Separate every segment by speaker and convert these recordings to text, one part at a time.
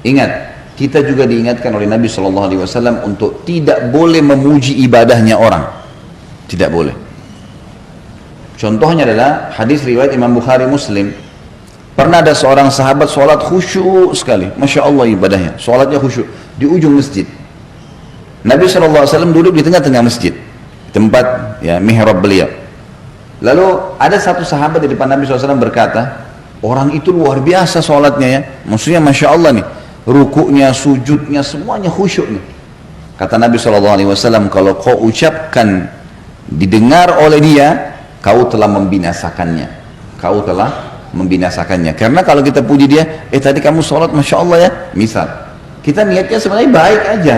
Speaker 1: Ingat, kita juga diingatkan oleh Nabi SAW untuk tidak boleh memuji ibadahnya orang. Tidak boleh. Contohnya adalah hadis riwayat Imam Bukhari Muslim. Pernah ada seorang sahabat sholat khusyuk sekali. Masya Allah ibadahnya. Sholatnya khusyuk. Di ujung masjid. Nabi SAW duduk di tengah-tengah masjid. Tempat ya mihrab beliau. Lalu ada satu sahabat di depan Nabi SAW berkata, orang itu luar biasa sholatnya ya. Maksudnya Masya Allah nih. Rukuknya, sujudnya, semuanya khusyuk nih. Kata Nabi SAW, kalau kau ucapkan didengar oleh dia, kau telah membinasakannya. Kau telah membinasakannya. Karena kalau kita puji dia, tadi kamu sholat Masya Allah ya. Misal, kita niatnya sebenarnya baik aja.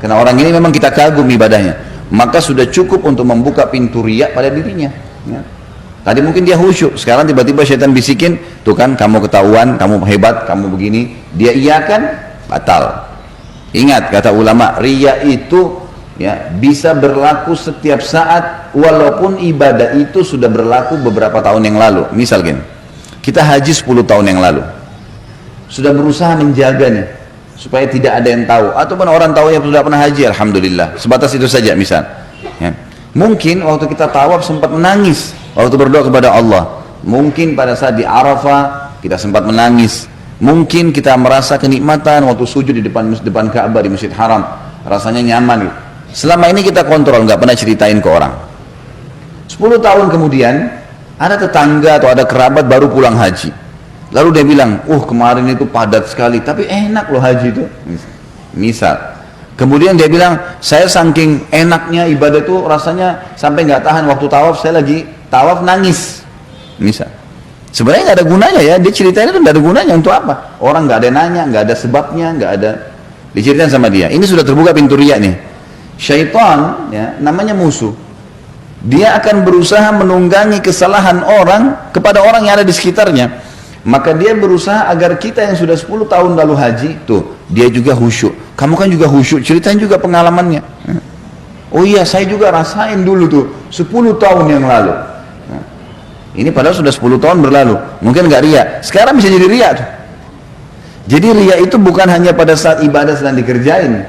Speaker 1: Karena orang ini memang kita kagum ibadahnya. Maka sudah cukup untuk membuka pintu riya pada dirinya. Ya. Tadi mungkin dia khusyuk, sekarang tiba-tiba syaitan bisikin, tuh kan kamu ketahuan, kamu hebat, kamu begini, dia iyakan, batal. Ingat kata ulama, riya itu ya bisa berlaku setiap saat, walaupun ibadah itu sudah berlaku beberapa tahun yang lalu. Misal gini, kita haji 10 tahun yang lalu, sudah berusaha menjaga nih supaya tidak ada yang tahu, ataupun orang tahu yang sudah pernah haji, alhamdulillah, sebatas itu saja misal. Ya. Mungkin waktu kita tawaf sempat menangis waktu berdoa kepada Allah. Mungkin pada saat di Arafah kita sempat menangis. Mungkin kita merasa kenikmatan waktu sujud di depan Ka'bah di Masjid Haram, rasanya nyaman gitu. Selama ini kita kontrol, nggak pernah ceritain ke orang. 10 tahun kemudian ada tetangga atau ada kerabat baru pulang haji. Lalu dia bilang, kemarin itu padat sekali, tapi enak loh haji itu. Misal. Kemudian dia bilang, saya saking enaknya ibadah itu rasanya sampai nggak tahan waktu tawaf, saya lagi tawaf nangis. Misal. Sebenarnya nggak ada gunanya ya, dia ceritain itu nggak ada gunanya untuk apa? Orang nggak ada nanya, nggak ada sebabnya, nggak ada diceritain sama dia. Ini sudah terbuka pintu riya nih. Syaitan, ya, namanya musuh. Dia akan berusaha menunggangi kesalahan orang kepada orang yang ada di sekitarnya. Maka dia berusaha agar kita yang sudah 10 tahun lalu haji, tuh, dia juga khusyuk. Kamu kan juga khusyuk, ceritain juga pengalamannya. Oh iya, saya juga rasain dulu tuh, 10 tahun yang lalu. Ini padahal sudah 10 tahun berlalu. Mungkin nggak riya. Sekarang bisa jadi riya tuh. Jadi riya itu bukan hanya pada saat ibadah sedang dikerjain.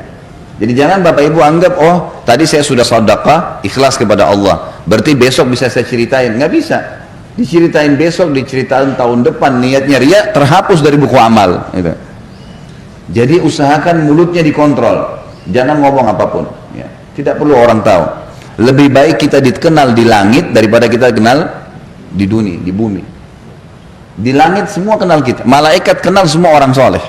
Speaker 1: Jadi jangan Bapak Ibu anggap, tadi saya sudah sedekah, ikhlas kepada Allah. Berarti besok bisa saya ceritain. Nggak bisa. Diceritain besok, diceritain tahun depan, niatnya riya terhapus dari buku amal gitu. Jadi usahakan mulutnya dikontrol, jangan ngomong apapun ya. Tidak perlu orang tahu. Lebih baik kita dikenal di langit daripada kita kenal di dunia, di bumi. Di langit semua kenal kita, malaikat kenal semua orang soleh.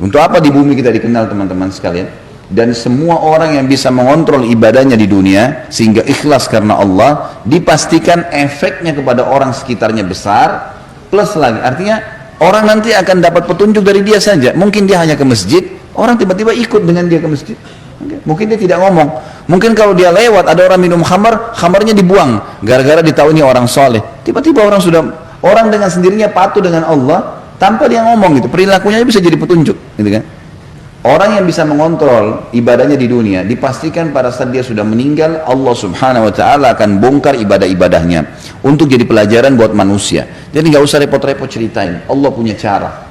Speaker 1: Untuk apa di bumi kita dikenal teman-teman sekalian? Dan semua orang yang bisa mengontrol ibadahnya di dunia sehingga ikhlas karena Allah, dipastikan efeknya kepada orang sekitarnya besar, plus lagi artinya orang nanti akan dapat petunjuk dari dia saja. Mungkin dia hanya ke masjid, orang tiba-tiba ikut dengan dia ke masjid. Mungkin dia tidak ngomong. Mungkin kalau dia lewat ada orang minum khamar, khamarnya dibuang gara-gara ditahu ini orang soleh. Tiba-tiba orang dengan sendirinya patuh dengan Allah tanpa dia ngomong gitu. Perilakunya bisa jadi petunjuk, gitu kan? Orang yang bisa mengontrol ibadahnya di dunia, dipastikan pada saat dia sudah meninggal, Allah subhanahu wa ta'ala akan bongkar ibadah-ibadahnya untuk jadi pelajaran buat manusia. Jadi nggak usah repot-repot ceritain, Allah punya cara.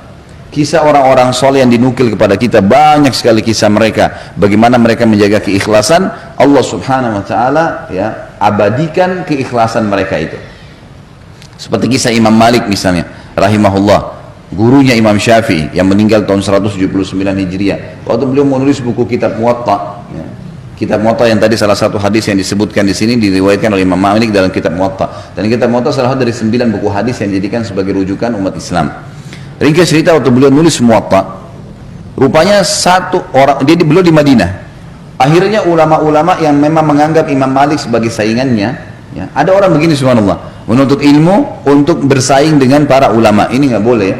Speaker 1: Kisah orang-orang soleh yang dinukil kepada kita, banyak sekali kisah mereka, bagaimana mereka menjaga keikhlasan. Allah subhanahu wa ta'ala ya abadikan keikhlasan mereka itu. Seperti kisah Imam Malik misalnya, rahimahullah, gurunya Imam Syafi'i yang meninggal tahun 179 Hijriah. Waktu beliau menulis buku kitab Muwatta, ya. Kitab Muwatta yang tadi salah satu hadis yang disebutkan di sini diriwayatkan oleh Imam Malik dalam kitab Muwatta. Dan kitab Muwatta salah satu dari 9 buku hadis yang dijadikan sebagai rujukan umat Islam. Ringkas cerita waktu beliau nulis Muwatta, rupanya satu orang, beliau di Madinah. Akhirnya ulama-ulama yang memang menganggap Imam Malik sebagai saingannya, ya, ada orang begini subhanallah, menuntut ilmu untuk bersaing dengan para ulama. Ini nggak boleh ya.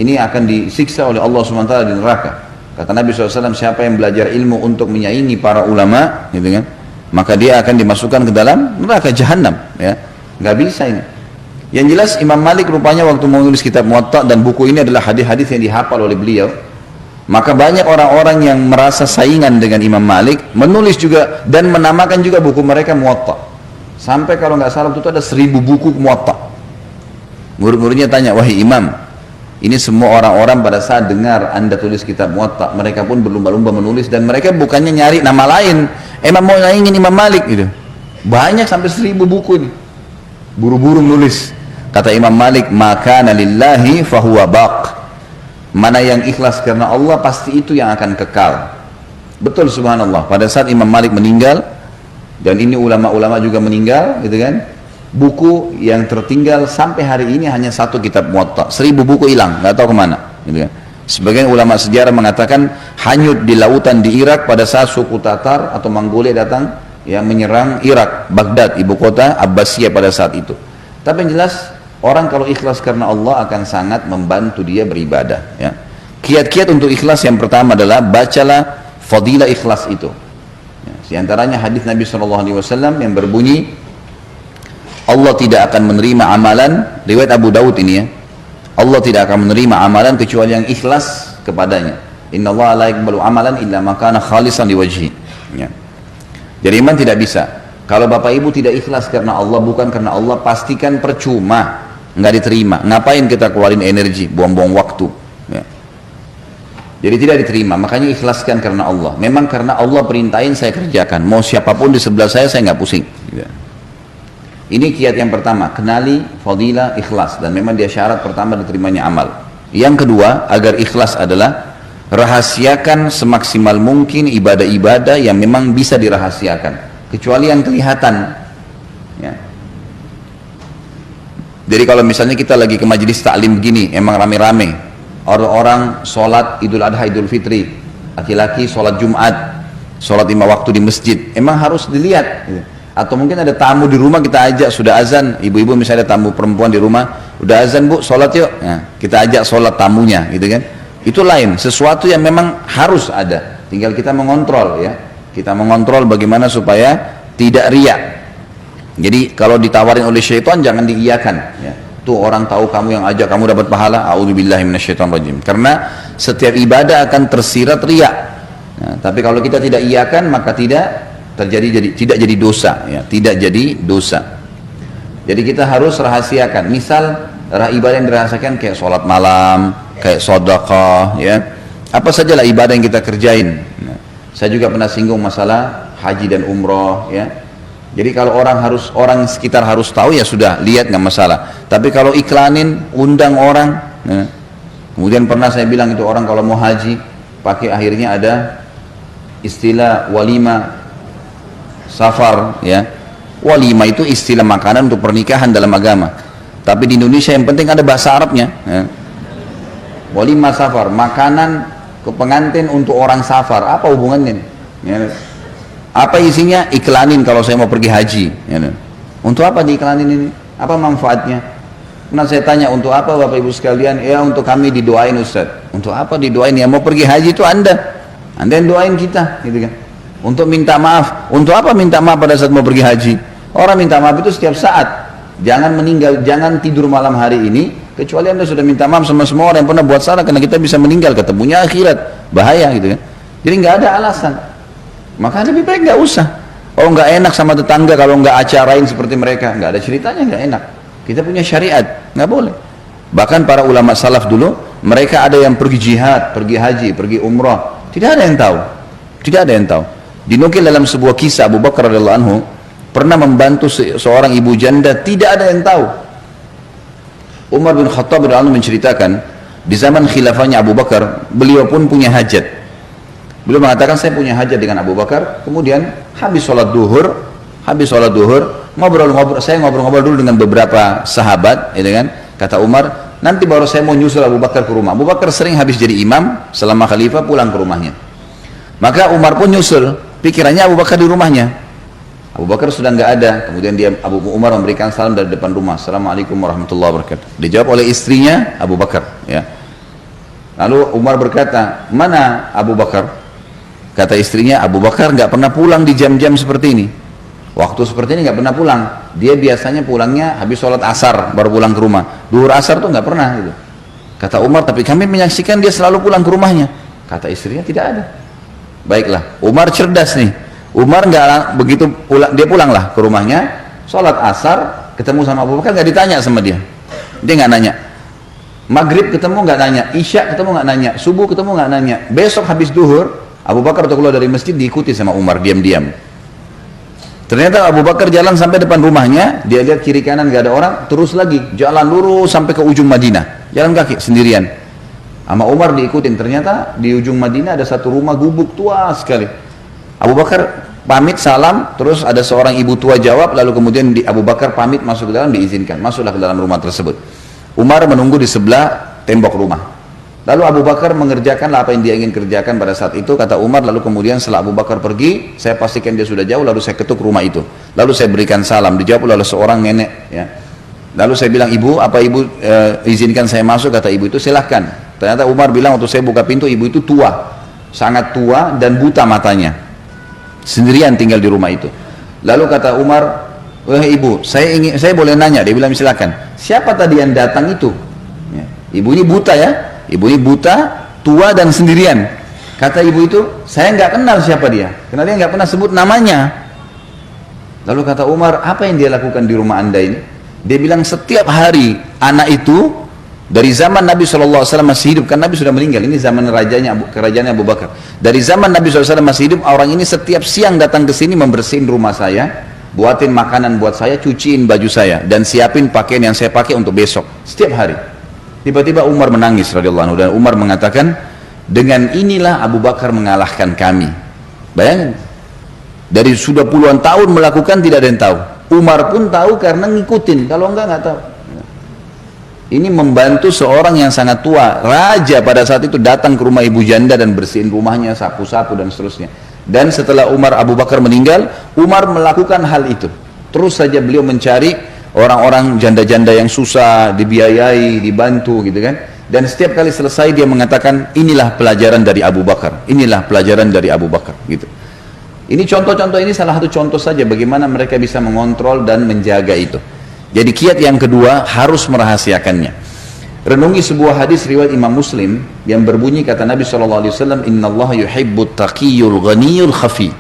Speaker 1: Ini akan disiksa oleh Allah SWT di neraka. Kata Nabi SAW, siapa yang belajar ilmu untuk menyaingi para ulama, gitu kan, maka dia akan dimasukkan ke dalam neraka jahanam. Ya, nggak bisa ini. Yang jelas Imam Malik rupanya waktu menulis kitab Muwatta, dan buku ini adalah hadis-hadis yang dihafal oleh beliau, maka banyak orang-orang yang merasa saingan dengan Imam Malik menulis juga dan menamakan juga buku mereka Muwatta. Sampai kalau nggak salah itu ada 1000 buku Muwatta. Murid-muridnya tanya, wahai Imam, Ini semua orang-orang pada saat dengar Anda tulis kitab Muwatta, mereka pun berlomba-lomba menulis, dan mereka bukannya nyari nama lain, emang mau ingin Imam Malik gitu. Banyak sampai 1000 buku ini. Buru-buru menulis. Kata Imam Malik, maka lillahi fahuwa baq. Mana yang ikhlas karena Allah pasti itu yang akan kekal. Betul, subhanallah. Pada saat Imam Malik meninggal, dan ini ulama-ulama juga meninggal, gitu kan? Buku yang tertinggal sampai hari ini hanya 1 kitab Muwatta. 1000 buku hilang, nggak tahu kemana. Gitu kan? Sebagian ulama sejarah mengatakan hanyut di lautan di Irak pada saat suku Tatar atau Mongolia datang yang menyerang Irak, Baghdad, ibu kota Abbasiyah pada saat itu. Tapi yang jelas, orang kalau ikhlas karena Allah akan sangat membantu dia beribadah. Ya. Kiat-kiat untuk ikhlas yang pertama adalah bacalah fadilah ikhlas itu. Ya, di antaranya hadis Nabi SAW yang berbunyi, Allah tidak akan menerima amalan, riwayat Abu Daud ini ya, Allah tidak akan menerima amalan kecuali yang ikhlas kepadanya. Inna Allah la yaqbalu amalan illa ma kana khalisan liwajhi. Ya. Jadi iman tidak bisa. Kalau bapak ibu tidak ikhlas karena Allah, bukan karena Allah, pastikan percuma, nggak diterima. Ngapain kita keluarin energi, buang-buang waktu. Ya. Jadi tidak diterima. Makanya ikhlaskan karena Allah. Memang karena Allah perintahin saya kerjakan. Mau siapapun di sebelah saya nggak pusing. Ya. Ini kiat yang pertama, kenali fadilah ikhlas, dan memang dia syarat pertama diterimanya amal. Yang kedua, agar ikhlas adalah rahasiakan semaksimal mungkin ibadah-ibadah yang memang bisa dirahasiakan, kecuali yang kelihatan. Ya. Jadi kalau misalnya kita lagi ke majelis taklim begini, emang rame-rame, orang-orang sholat Idul Adha, Idul Fitri, laki-laki sholat Jumat, sholat 5 waktu di masjid, emang harus dilihat. Atau mungkin ada tamu di rumah, kita ajak, sudah azan, ibu-ibu misalnya ada tamu perempuan di rumah, udah azan bu, sholat yuk, nah, kita ajak sholat tamunya, gitu kan. Itu lain, sesuatu yang memang harus ada, tinggal kita mengontrol ya, kita mengontrol bagaimana supaya tidak riak. Jadi kalau ditawarin oleh syaitan jangan diiyakan ya. Tuh orang tahu kamu yang ajak, kamu dapat pahala, a'udzubillahi minasyaitonirrajim. Karena setiap ibadah akan tersirat riak. Nah, tapi kalau kita tidak iyakan, maka tidak jadi dosa ya, tidak jadi dosa. Jadi kita harus rahasiakan. Misal ibadah yang dirahasiakan kayak sholat malam, kayak sedekah ya, apa sajalah ibadah yang kita kerjain. Nah, saya juga pernah singgung masalah haji dan umroh ya. Jadi kalau orang sekitar harus tahu ya sudah, lihat nggak masalah. Tapi kalau iklanin, undang orang ya. Kemudian pernah saya bilang itu orang kalau mau haji pakai, akhirnya ada istilah walimah safar ya. Walimah itu istilah makanan untuk pernikahan dalam agama, tapi di Indonesia yang penting ada bahasa Arabnya ya. Walimah safar, makanan ke pengantin untuk orang safar, apa hubungannya ya? Apa isinya? Iklanin kalau saya mau pergi haji ya. Untuk apa diiklanin ini? Apa manfaatnya? Nah saya tanya, untuk apa bapak ibu sekalian? Ya untuk kami didoain Ustaz. Untuk apa didoain? Ya mau pergi haji itu anda yang doain kita gitu kan. Untuk minta maaf. Untuk apa minta maaf pada saat mau pergi haji? Orang minta maaf itu setiap saat. Jangan meninggal, jangan tidur malam hari ini kecuali anda sudah minta maaf sama semua orang yang pernah buat salah, karena kita bisa meninggal, ketemunya akhirat, bahaya gitu kan. Jadi nggak ada alasan. Maka lebih baik nggak usah. Oh nggak enak sama tetangga kalau nggak acarain seperti mereka, nggak ada ceritanya, nggak enak. Kita punya syariat, nggak boleh. Bahkan para ulama salaf dulu, mereka ada yang pergi jihad, pergi haji, pergi umrah, tidak ada yang tahu, tidak ada yang tahu. Dinukil dalam sebuah kisah, Abu Bakar radhiyallahu anhu pernah membantu seorang ibu janda, tidak ada yang tahu. Umar bin Khattab radhiyallahu anhu menceritakan, di zaman khilafahnya Abu Bakar, beliau pun punya hajat. Beliau mengatakan, saya punya hajat dengan Abu Bakar. Kemudian habis sholat duhur, saya ngobrol-ngobrol dulu dengan beberapa sahabat, ya kan? Kata Umar, nanti baru saya mau nyusul Abu Bakar ke rumah. Abu Bakar sering habis jadi imam selama khalifah pulang ke rumahnya. Maka Umar pun nyusul, pikirannya Abu Bakar di rumahnya. Abu Bakar sudah nggak ada. Kemudian Abu Umar memberikan salam dari depan rumah, Assalamualaikum warahmatullahi wabarakatuh. Dijawab oleh istrinya Abu Bakar. Ya. Lalu Umar berkata, mana Abu Bakar? Kata istrinya, Abu Bakar nggak pernah pulang di jam-jam seperti ini. Waktu seperti ini nggak pernah pulang. Dia biasanya pulangnya habis sholat asar baru pulang ke rumah. Duhur asar tuh nggak pernah gitu. Kata Umar, tapi kami menyaksikan dia selalu pulang ke rumahnya. Kata istrinya, tidak ada. Baiklah, Umar cerdas nih. Umar nggak begitu pulang, dia pulanglah ke rumahnya, sholat asar, ketemu sama Abu Bakar, nggak ditanya sama dia. Dia nggak nanya. Maghrib ketemu nggak nanya, Isya ketemu nggak nanya, subuh ketemu nggak nanya. Besok habis duhur, Abu Bakar udah keluar dari masjid, diikuti sama Umar diam-diam. Ternyata Abu Bakar jalan sampai depan rumahnya, dia lihat kiri kanan nggak ada orang, terus lagi jalan lurus sampai ke ujung Madinah, jalan kaki sendirian. Sama Umar diikutin. Ternyata di ujung Madinah ada satu rumah gubuk tua sekali. Abu Bakar pamit salam, terus ada seorang ibu tua jawab, lalu kemudian Abu Bakar pamit masuk ke dalam, diizinkan, masuklah ke dalam rumah tersebut. Umar menunggu di sebelah tembok rumah. Lalu Abu Bakar mengerjakan apa yang dia ingin kerjakan pada saat itu, kata Umar. Lalu kemudian setelah Abu Bakar pergi, saya pastikan dia sudah jauh, lalu saya ketuk rumah itu. Lalu saya berikan salam, dijawab oleh seorang nenek. Ya. Lalu saya bilang, ibu, apa ibu izinkan saya masuk? Kata ibu itu, silahkan. Ternyata Umar bilang waktu saya buka pintu, ibu itu tua, sangat tua dan buta matanya, sendirian tinggal di rumah itu. Lalu kata Umar, wahai ibu, saya boleh nanya? Dia bilang, silakan. Siapa tadi yang datang itu? Ya. Ibu ini buta ya, ibu ini buta, tua dan sendirian. Kata ibu itu, saya nggak kenal siapa dia, karena dia nggak pernah sebut namanya. Lalu kata Umar, apa yang dia lakukan di rumah anda ini? Dia bilang, setiap hari anak itu dari zaman Nabi SAW masih hidup, kan Nabi sudah meninggal, ini zaman kerajaannya Abu Bakar. Dari zaman Nabi SAW masih hidup, orang ini setiap siang datang ke sini membersihin rumah saya, buatin makanan buat saya, cuciin baju saya, dan siapin pakaian yang saya pakai untuk besok, setiap hari. Tiba-tiba Umar menangis radhiyallahu anhu, dan Umar mengatakan, dengan inilah Abu Bakar mengalahkan kami. Bayangin, dari sudah puluhan tahun melakukan, tidak ada yang tahu. Umar pun tahu karena ngikutin, kalau enggak tahu. Ini membantu seorang yang sangat tua, raja pada saat itu, datang ke rumah ibu janda dan bersihin rumahnya, sapu-sapu dan seterusnya. Dan setelah Abu Bakar meninggal, Umar melakukan hal itu. Terus saja beliau mencari orang-orang janda-janda yang susah, dibiayai, dibantu gitu kan. Dan setiap kali selesai dia mengatakan, inilah pelajaran dari Abu Bakar, inilah pelajaran dari Abu Bakar gitu. Ini contoh-contoh, ini salah satu contoh saja bagaimana mereka bisa mengontrol dan menjaga itu. Jadi kiat yang kedua, harus merahasiakannya. Renungi sebuah hadis riwayat Imam Muslim yang berbunyi, kata Nabi SAW, innallaha yuhibbut taqiyul ghaniyul khafi.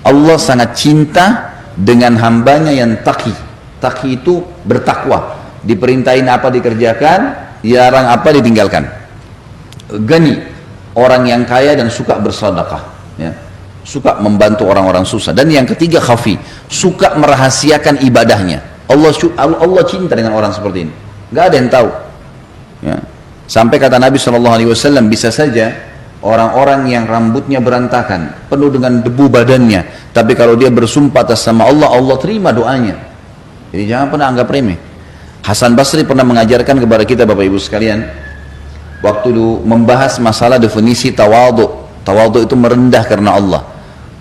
Speaker 1: Allah sangat cinta dengan hambanya yang taqi. Taqi itu bertakwa, diperintahin apa dikerjakan, dilarang apa ditinggalkan. Ghani, orang yang kaya dan suka bersedekah, ya. Suka membantu orang-orang susah. Dan yang ketiga, khafi, suka merahasiakan ibadahnya. Allah cinta dengan orang seperti ini, nggak ada yang tahu. Ya. Sampai kata Nabi SAW, bisa saja orang-orang yang rambutnya berantakan, penuh dengan debu badannya, tapi kalau dia bersumpah atas nama Allah, Allah terima doanya. Jadi jangan pernah anggap remeh. Hasan Basri pernah mengajarkan kepada kita Bapak Ibu sekalian, waktu membahas masalah definisi tawadhu. Tawadhu itu merendah karena Allah.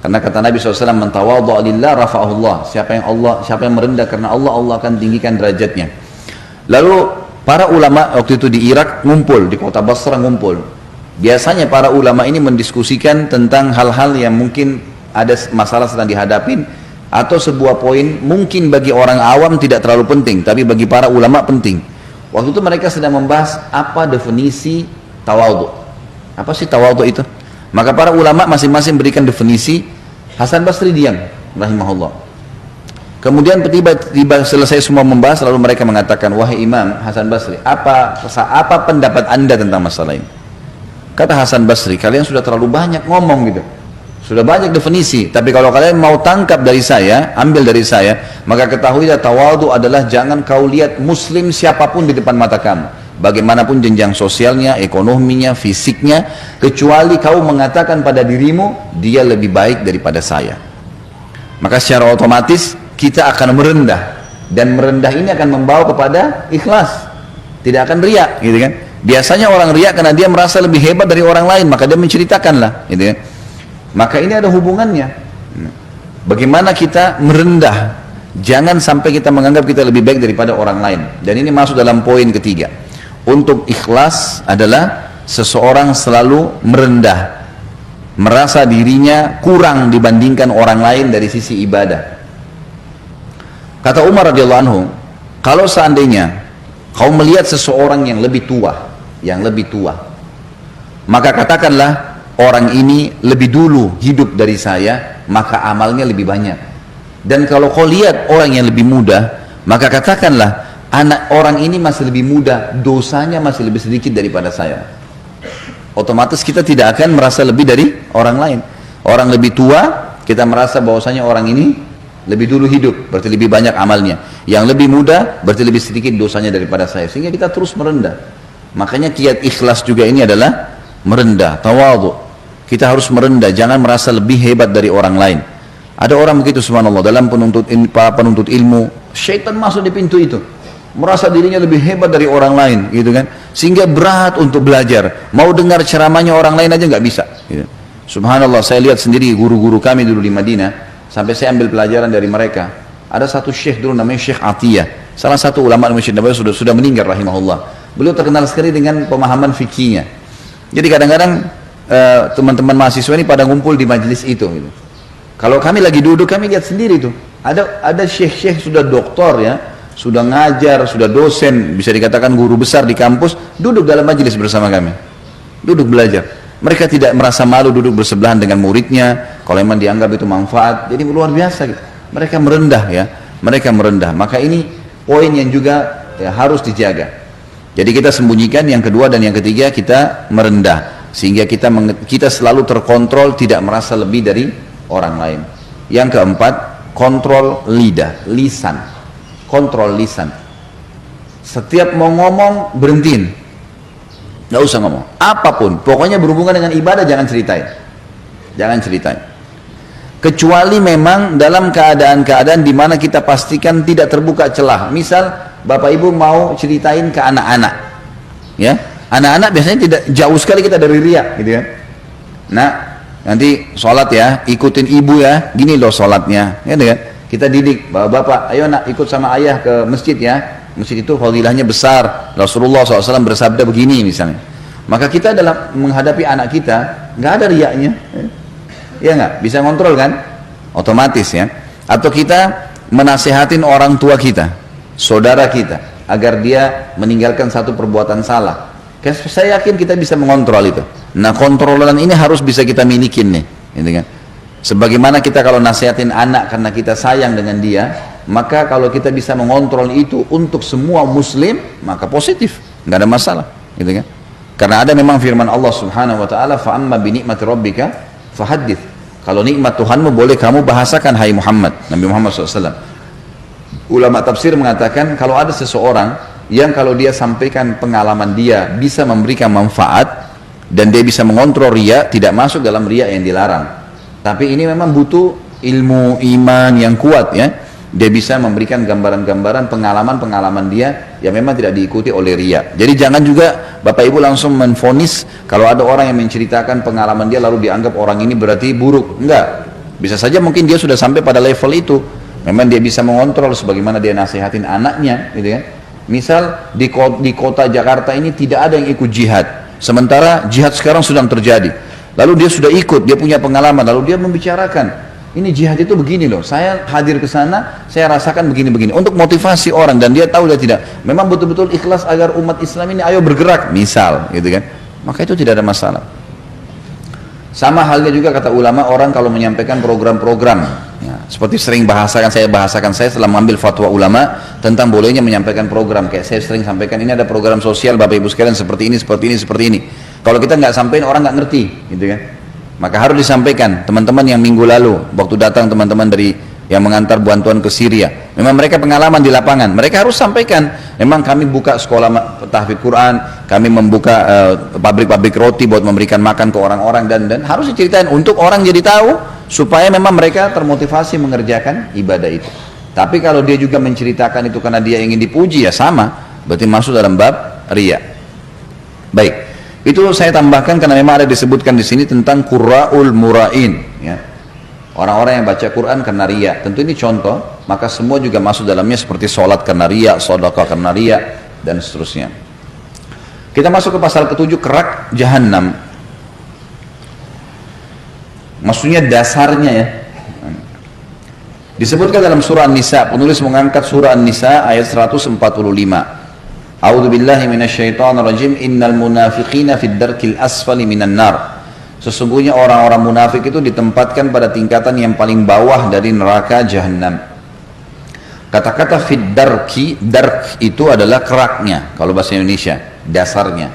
Speaker 1: Karena kata Nabi SAW, man tawadhu lillah rafa'ahullah. Siapa yang merendah karena Allah, Allah akan tinggikan derajatnya. Lalu para ulama waktu itu di Irak ngumpul, di kota Basra ngumpul. Biasanya para ulama ini mendiskusikan tentang hal-hal yang mungkin ada masalah sedang dihadapin, atau sebuah poin mungkin bagi orang awam tidak terlalu penting, tapi bagi para ulama penting. Waktu itu mereka sedang membahas apa definisi tawadhu. Apa sih tawadhu itu? Maka para ulama masing-masing berikan definisi. Hasan Basri diam, rahimahullah. Kemudian tiba-tiba selesai semua membahas, lalu mereka mengatakan, wahai Imam Hasan Basri, apa pendapat anda tentang masalah ini? Kata Hasan Basri, kalian sudah terlalu banyak ngomong gitu, sudah banyak definisi, tapi kalau kalian mau tangkap dari saya, ambil dari saya, maka ketahuilah tawadhu adalah jangan kau lihat muslim siapapun di depan mata kamu, bagaimanapun jenjang sosialnya, ekonominya, fisiknya, kecuali kau mengatakan pada dirimu, dia lebih baik daripada saya. Maka secara otomatis kita akan merendah, dan merendah ini akan membawa kepada ikhlas, tidak akan riak gitu kan. Biasanya orang riak karena dia merasa lebih hebat dari orang lain, maka dia menceritakanlah gitu kan. Maka ini ada hubungannya, bagaimana kita merendah, jangan sampai kita menganggap kita lebih baik daripada orang lain. Dan ini masuk dalam poin ketiga. Untuk ikhlas adalah seseorang selalu merendah, merasa dirinya kurang dibandingkan orang lain dari sisi ibadah. Kata Umar radhiyallahu anhu, kalau seandainya kau melihat seseorang yang lebih tua, maka katakanlah orang ini lebih dulu hidup dari saya, maka amalnya lebih banyak. Dan kalau kau lihat orang yang lebih muda, maka katakanlah anak orang ini masih lebih muda, dosanya masih lebih sedikit daripada saya. Otomatis kita tidak akan merasa lebih dari orang lain. Orang lebih tua, kita merasa bahwasanya orang ini lebih dulu hidup, berarti lebih banyak amalnya. Yang lebih muda, berarti lebih sedikit dosanya daripada saya. Sehingga kita terus merendah. Makanya kiat ikhlas juga ini adalah merendah, tawadhu. Kita harus merendah, jangan merasa lebih hebat dari orang lain. Ada orang begitu subhanallah, dalam para penuntut ilmu, syaitan masuk di pintu itu. Merasa dirinya lebih hebat dari orang lain, gitu kan? Sehingga berat untuk belajar. Mau dengar ceramahnya orang lain aja nggak bisa. Gitu. Subhanallah, saya lihat sendiri guru-guru kami dulu di Madinah, sampai saya ambil pelajaran dari mereka. Ada satu syekh dulu namanya Syekh Atiyah, salah satu ulama Masjid Nabawi, sudah meninggal rahimahullah. Beliau terkenal sekali dengan pemahaman fikihnya. Jadi kadang-kadang teman-teman mahasiswa ini pada ngumpul di majelis itu. Gitu. Kalau kami lagi duduk, kami lihat sendiri tuh. Ada syekh-syekh sudah doktor ya, sudah ngajar, sudah dosen, bisa dikatakan guru besar di kampus, duduk dalam majelis bersama kami. Duduk belajar. Mereka tidak merasa malu duduk bersebelahan dengan muridnya, kalau memang dianggap itu manfaat. Jadi luar biasa gitu. Mereka merendah ya, mereka merendah. Maka ini poin yang juga ya, harus dijaga. Jadi kita sembunyikan yang kedua dan yang ketiga, kita merendah. Sehingga kita selalu terkontrol, tidak merasa lebih dari orang lain. Yang keempat, kontrol lidah, lisan. Kontrol lisan. Setiap mau ngomong, berhentiin. Nggak usah ngomong. Apapun, pokoknya berhubungan dengan ibadah, jangan ceritain. Jangan ceritain. Kecuali memang dalam keadaan-keadaan di mana kita pastikan tidak terbuka celah. Misal, Bapak Ibu mau ceritain ke anak-anak. Ya, anak-anak biasanya tidak jauh sekali kita dari riya, gitu ya. Nah, nanti sholat ya, ikutin ibu ya, gini loh sholatnya, gitu kan? Kita didik, bapak, ayo nak ikut sama ayah ke masjid ya. Masjid itu fadilahnya besar. Rasulullah SAW bersabda begini misalnya. Maka kita dalam menghadapi anak kita, nggak ada riaknya. Ya nggak? Bisa ngontrol kan? Otomatis ya. Atau kita menasehatin orang tua kita, saudara kita, agar dia meninggalkan satu perbuatan salah. Saya yakin kita bisa mengontrol itu. Nah, kontrolan ini harus bisa kita milikin nih. Gitu kan? Sebagaimana kita kalau nasihatin anak karena kita sayang dengan dia, maka kalau kita bisa mengontrol itu untuk semua muslim, maka positif, nggak ada masalah, gitu kan? Karena ada memang firman Allah Subhanahu wa taala, fa amma bi ni'mati rabbika fahaddits. Kalau nikmat Tuhanmu boleh kamu bahasakan, hai Muhammad, Nabi Muhammad SAW. Ulama tafsir mengatakan kalau ada seseorang yang kalau dia sampaikan pengalaman dia bisa memberikan manfaat dan dia bisa mengontrol riya, tidak masuk dalam riya yang dilarang. Tapi ini memang butuh ilmu iman yang kuat ya. Dia bisa memberikan gambaran-gambaran pengalaman-pengalaman dia yang memang tidak diikuti oleh riya. Jadi jangan juga Bapak Ibu langsung menvonis kalau ada orang yang menceritakan pengalaman dia lalu dianggap orang ini berarti buruk. Enggak. Bisa saja mungkin dia sudah sampai pada level itu. Memang dia bisa mengontrol sebagaimana dia nasihatin anaknya, gitu ya. Misal di kota Jakarta ini tidak ada yang ikut jihad. Sementara jihad sekarang sedang terjadi. Lalu dia sudah ikut, dia punya pengalaman, lalu dia membicarakan, ini jihad itu begini loh, saya hadir ke sana, saya rasakan begini-begini, untuk motivasi orang, dan dia tahu dia tidak, memang betul-betul ikhlas agar umat Islam ini ayo bergerak, misal, gitu kan, maka itu tidak ada masalah. Sama halnya juga kata ulama, orang kalau menyampaikan program-program, ya, seperti sering saya bahasakan saya setelah mengambil fatwa ulama tentang bolehnya menyampaikan program, kayak saya sering sampaikan, ini ada program sosial Bapak Ibu sekalian seperti ini, seperti ini, seperti ini. Kalau kita nggak sampaikan orang nggak ngerti, gitu kan? Maka harus disampaikan. Teman-teman yang minggu lalu, waktu datang teman-teman dari yang mengantar bantuan ke Syria, memang mereka pengalaman di lapangan. Mereka harus sampaikan. Memang kami buka sekolah tahfidz Quran, kami membuka pabrik-pabrik roti buat memberikan makan ke orang-orang dan harus diceritain untuk orang jadi tahu supaya memang mereka termotivasi mengerjakan ibadah itu. Tapi kalau dia juga menceritakan itu karena dia ingin dipuji ya sama, berarti masuk dalam bab riya. Baik. Itu saya tambahkan karena memang ada disebutkan di sini tentang qurra'ul mura'in ya. Orang-orang yang baca Quran karena riya. Tentu ini contoh, maka semua juga masuk dalamnya seperti sholat karena riya, sedekah karena riya dan seterusnya. Kita masuk ke pasal ke-7, kerak jahanam. Maksudnya dasarnya ya. Disebutkan dalam surah An-Nisa, penulis mengangkat surah An-Nisa ayat 145. A'udzu billahi minasyaitonir rajim, innal munafiqina fid darkil asfali minan nar. Sesungguhnya orang-orang munafik itu ditempatkan pada tingkatan yang paling bawah dari neraka jahanam. Kata-kata fid darki, dark itu adalah keraknya, kalau bahasa Indonesia, dasarnya.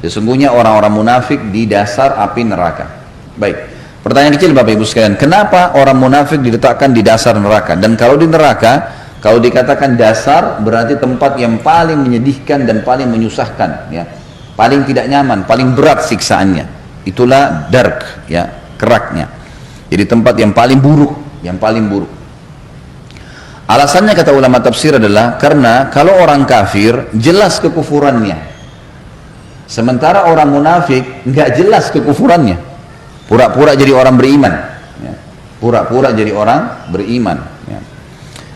Speaker 1: Sesungguhnya orang-orang munafik di dasar api neraka. Baik, pertanyaan kecil Bapak Ibu sekalian, kenapa orang munafik diletakkan di dasar neraka? Dan kalau di neraka, kalau dikatakan dasar, berarti tempat yang paling menyedihkan dan paling menyusahkan, ya, paling tidak nyaman, paling berat siksaannya. Itulah dark, ya, keraknya. Jadi tempat yang paling buruk, yang paling buruk. Alasannya kata ulama tafsir adalah karena kalau orang kafir jelas kekufurannya, sementara orang munafik nggak jelas kekufurannya, pura-pura jadi orang beriman, ya. Pura-pura jadi orang beriman. Ya.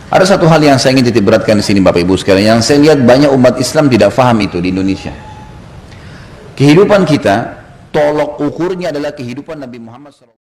Speaker 1: Ada satu hal yang saya ingin titik beratkan di sini Bapak Ibu sekalian, yang saya lihat banyak umat Islam tidak paham itu di Indonesia. Kehidupan kita tolok ukurnya adalah kehidupan Nabi Muhammad SAW.